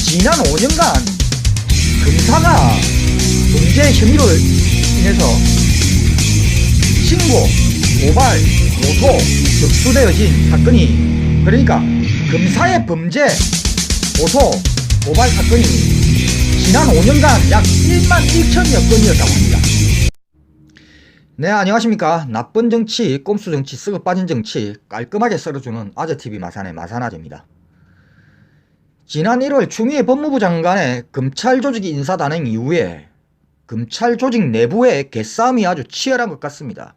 지난 5년간 검사가 범죄 혐의로 인해서 신고, 고발, 고소, 접수되어진 사건이, 그러니까 검사의 범죄, 고소, 고발 사건이 지난 5년간 약 1만 1천여 건이었다고 합니다. 네, 안녕하십니까. 나쁜 정치, 꼼수 정치, 썩어 빠진 정치 깔끔하게 썰어주는 아재TV 마산의 마산아재입니다. 지난 1월 추미애 법무부 장관의 검찰 조직 인사단행 이후에 검찰 조직 내부의 개싸움이 아주 치열한 것 같습니다.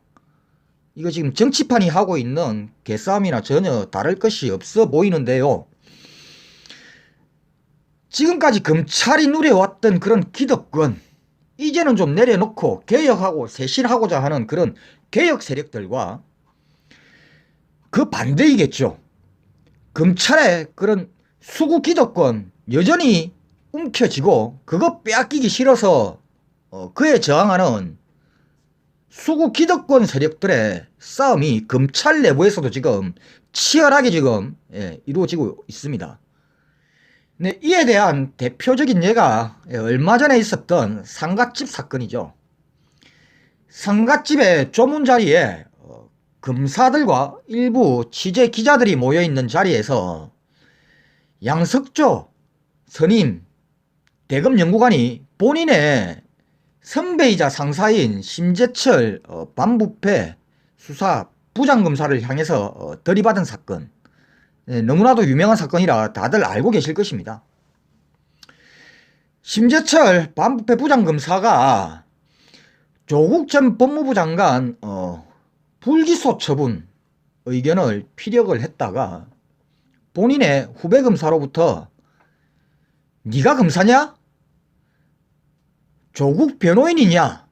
이거 지금 정치판이 하고 있는 개싸움이나 전혀 다를 것이 없어 보이는데요. 지금까지 검찰이 누려왔던 그런 기득권, 이제는 좀 내려놓고 개혁하고 쇄신하고자 하는 그런 개혁 세력들과 그 반대이겠죠. 검찰의 그런 수구 기득권 여전히 움켜쥐고 그거 빼앗기기 싫어서 그에 저항하는 수구 기득권 세력들의 싸움이 검찰 내부에서도 지금 치열하게 지금 이루어지고 있습니다. 네, 이에 대한 대표적인 예가 얼마 전에 있었던 상갓집 사건이죠. 상갓집의 조문 자리에 검사들과 일부 취재 기자들이 모여있는 자리에서 양석조 선임 대검 연구관이 본인의 선배이자 상사인 심재철 반부패 수사 부장검사를 향해서 들이받은 사건, 너무나도 유명한 사건이라 다들 알고 계실 것입니다. 심재철 반부패 부장검사가 조국 전 법무부 장관 불기소 처분 의견을 피력을 했다가 본인의 후배 검사로부터 네가 검사냐? 조국 변호인이냐?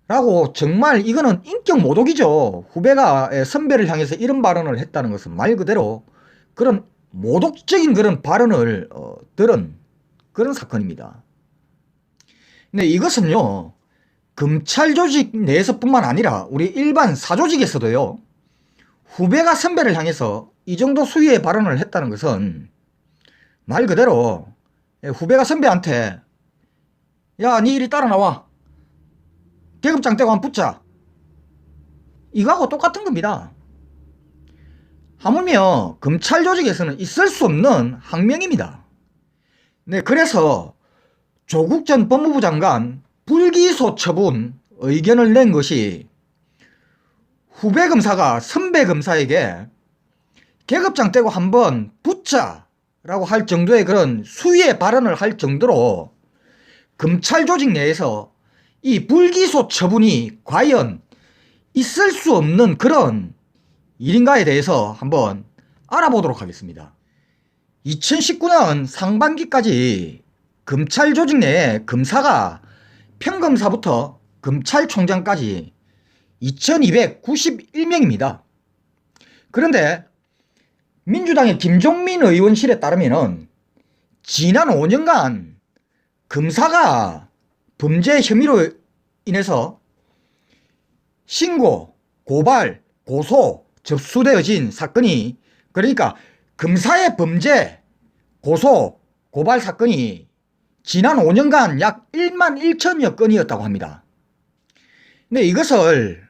라고, 정말 이거는 인격 모독이죠. 후배가 선배를 향해서 이런 발언을 했다는 것은 말 그대로 그런 모독적인 그런 발언을 들은 그런 사건입니다. 근데 이것은요, 검찰 조직 내에서뿐만 아니라 우리 일반 사조직에서도요, 후배가 선배를 향해서 이 정도 수위의 발언을 했다는 것은 말 그대로 후배가 선배한테 야, 니 이리 따라 나와, 계급장 떼고 한번 붙자, 이거하고 똑같은 겁니다. 하물며 검찰 조직에서는 있을 수 없는 항명입니다. 네, 그래서 조국 전 법무부 장관 불기소 처분 의견을 낸 것이 후배 검사가 선배 검사에게 계급장 떼고 한번 붙자라고 할 정도의 그런 수위의 발언을 할 정도로 검찰 조직 내에서 이 불기소 처분이 과연 있을 수 없는 그런 일인가에 대해서 한번 알아보도록 하겠습니다. 2019년 상반기까지 검찰 조직 내에 검사가 평검사부터 검찰총장까지 2291명입니다. 그런데 민주당의 김종민 의원실에 따르면 지난 5년간 검사가 범죄 혐의로 인해서 신고, 고발, 고소, 접수되어진 사건이, 그러니까 검사의 범죄, 고소, 고발 사건이 지난 5년간 약 1만 1천여 건이었다고 합니다. 근데 이것을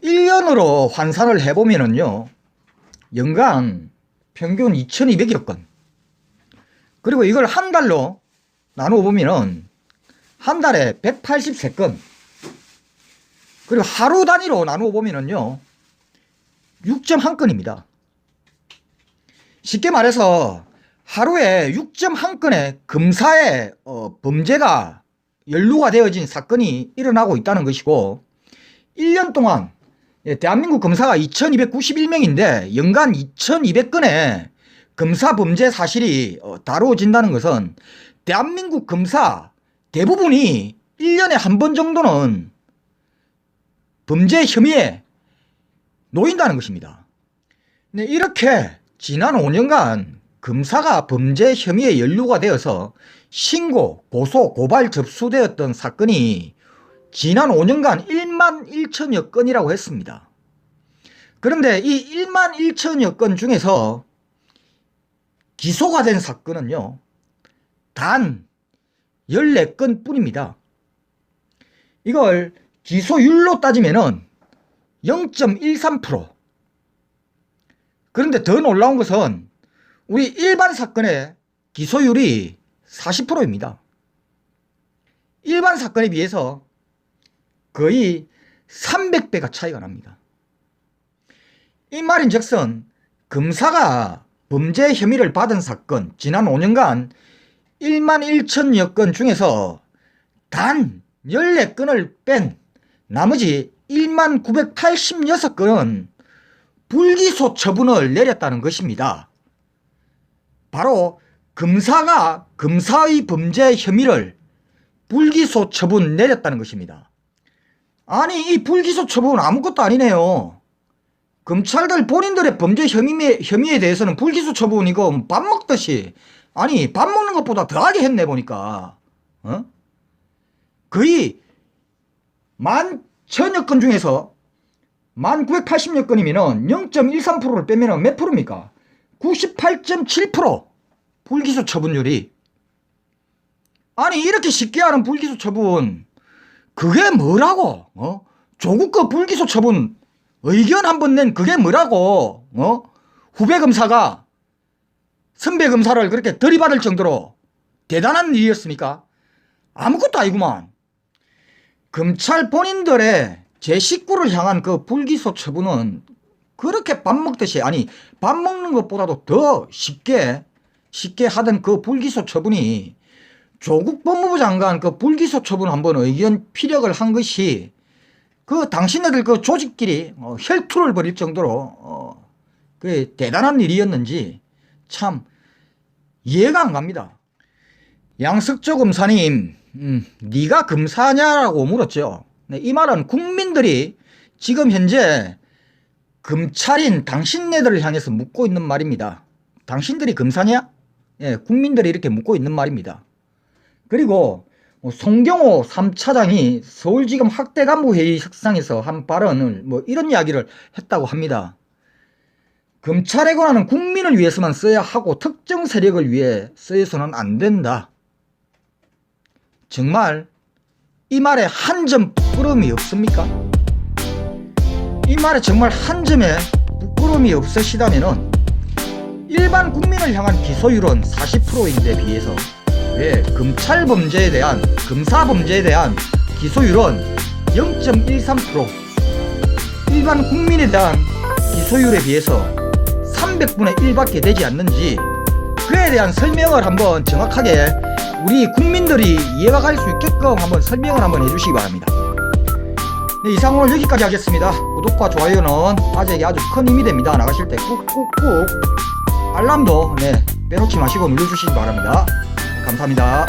1년으로 환산을 해보면요, 연간 평균 2200여 건. 그리고 이걸 한 달로 나누어 보면은 한 달에 183건. 그리고 하루 단위로 나누어 보면은요, 6.1건입니다. 쉽게 말해서 하루에 6.1건의 검사의 범죄가 연루가 되어진 사건이 일어나고 있다는 것이고, 1년 동안 대한민국 검사가 2291명인데 연간 2200건의 검사 범죄 사실이 다루어진다는 것은 대한민국 검사 대부분이 1년에 한 번 정도는 범죄 혐의에 놓인다는 것입니다. 네, 이렇게 지난 5년간 검사가 범죄 혐의에 연루가 되어서 신고, 고소, 고발 접수되었던 사건이 지난 5년간 1만 1천여 건이라고 했습니다. 그런데 이 1만 1천여 건 중에서 기소가 된 사건은요, 단 14건 뿐입니다. 이걸 기소율로 따지면은 0.13%. 그런데 더 놀라운 것은 우리 일반 사건의 기소율이 40%입니다. 일반 사건에 비해서 거의 300배가 차이가 납니다. 이 말인즉슨 검사가 범죄 혐의를 받은 사건 지난 5년간 1만 1천여 건 중에서 단 14건을 뺀 나머지 1만 986건은 불기소 처분을 내렸다는 것입니다. 바로 검사가 검사의 범죄 혐의를 불기소 처분 내렸다는 것입니다. 아니, 이 불기소 처분은 아무것도 아니네요. 검찰들 본인들의 범죄 혐의에 대해서는 불기소 처분 이거 밥 먹듯이, 아니 밥 먹는 것보다 더하게 했네 보니까. 거의 11,000여 건 중에서 1980여 건이면 0.13%를 빼면 몇 프로입니까? 98.7% 불기소 처분율이. 아니 이렇게 쉽게 하는 불기소 처분 그게 뭐라고? 조국과 불기소 처분 의견 한번 낸 그게 뭐라고? 후배 검사가 선배 검사를 그렇게 들이받을 정도로 대단한 일이었습니까? 아무것도 아니구만. 검찰 본인들의 제 식구를 향한 그 불기소 처분은 그렇게 밥 먹듯이, 아니 밥 먹는 것보다도 더 쉽게 하던 그 불기소 처분이 조국 법무부 장관 그 불기소 처분 한번 의견 피력을 한 것이 그 당신네들 그 조직끼리 혈투를 벌일 정도로 그 대단한 일이었는지 참 이해가 안 갑니다. 양석조 검사님, 네가 검사냐라고 물었죠. 네, 이 말은 국민들이 지금 현재 검찰인 당신네들을 향해서 묻고 있는 말입니다. 당신들이 검사냐? 예, 국민들이 이렇게 묻고 있는 말입니다. 그리고 송경호 3차장이 서울지검 학대간부회의 석상에서 한 발언을 이런 이야기를 했다고 합니다. 검찰의 권한은 국민을 위해서만 써야 하고 특정 세력을 위해 쓰여서는 안 된다. 정말 이 말에 한 점 부끄러움이 없습니까? 이 말에 정말 한 점의 부끄러움이 없으시다면은 일반 국민을 향한 기소율은 40%인데 비해서 검찰 범죄에 대한, 검사 범죄에 대한 기소율은 0.13%, 일반 국민에 대한 기소율에 비해서 300분의 1밖에 되지 않는지 그에 대한 설명을 한번 정확하게 우리 국민들이 이해가 갈 수 있게끔 한번 설명을 한번 해주시기 바랍니다. 네, 이상 오늘 여기까지 하겠습니다. 구독과 좋아요는 아재에게 아주 큰 힘이 됩니다. 나가실 때 꾹꾹꾹 알람도 빼놓지 마시고 눌러주시기 바랍니다. 감사합니다.